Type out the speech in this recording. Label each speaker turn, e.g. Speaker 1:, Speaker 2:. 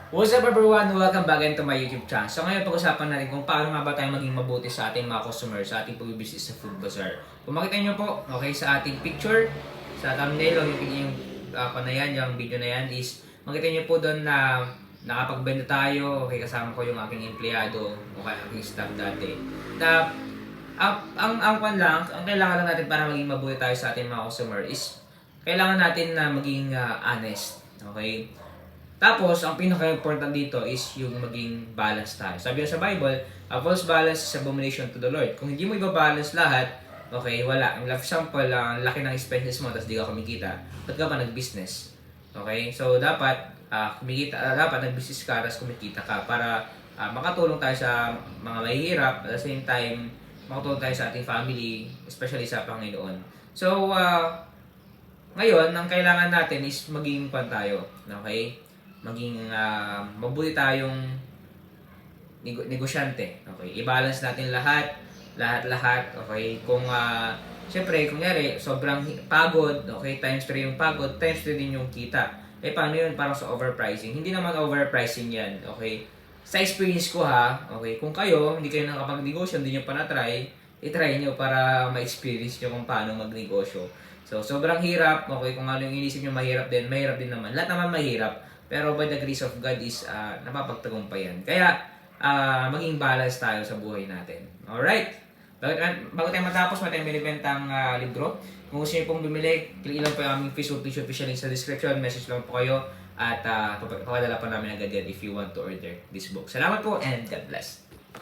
Speaker 1: What's up everyone? Welcome back into my YouTube channel. So ngayon pag-usapan natin kung paano nga ba tayo maging mabuti sa ating mga customers sa ating pag-business sa Food Bazaar. Kung makita nyo po, okay, sa ating picture, sa thumbnail, o yung video na yan is, makita nyo po doon na nakapagbenta tayo, okay, kasama ko yung aking empleyado, okay, aking staff dati. Na, ang kailangan lang natin para maging mabuti tayo sa ating mga customer is, kailangan natin na maging honest, okay? Tapos, ang pinaka-important dito is yung maging balance tayo. Sabi nga sa Bible, a false balance is abomination to the Lord. Kung hindi mo ibabalance lahat, okay, wala. For example, ang laki ng expenses mo, tapos di ka kumikita. Ba't ka pa nag-business? Okay? So, dapat, dapat nag-business ka, tapos kumikita ka para makatulong tayo sa mga mahihirap. At the same time, makatulong tayo sa ating family, especially sa Panginoon. So, ngayon, ang kailangan natin is maging tayo. Okay? Maging mabuti tayong negosyante. Okay? I-balance natin lahat. Okay? Kung siyempre, kunyari, sobrang pagod, okay? Times 3 yung pagod, times 3 din yung kita. Eh, paano yun? Parang sa overpricing. Hindi naman overpricing yan. Okay? Sa experience ko okay? Kung kayo, hindi kayo nakapag-negosyo, hindi nyo pa na-try, i-try nyo para ma-experience nyo kung paano mag-negosyo. So, sobrang hirap. Okay? Kung ano yung inisip nyo mahirap din naman. Lahat naman mahirap. Pero by the grace of God is napapagtagumpayan. Kaya, maging balance tayo sa buhay natin. Alright? Bago tayo matapos, may tayong binibentang libro. Kung gusto niyo pong bumili, click lang po yung aming Facebook page official link sa description. Message lang po kayo. At papadala pa namin agad yan if you want to order this book. Salamat po and God bless.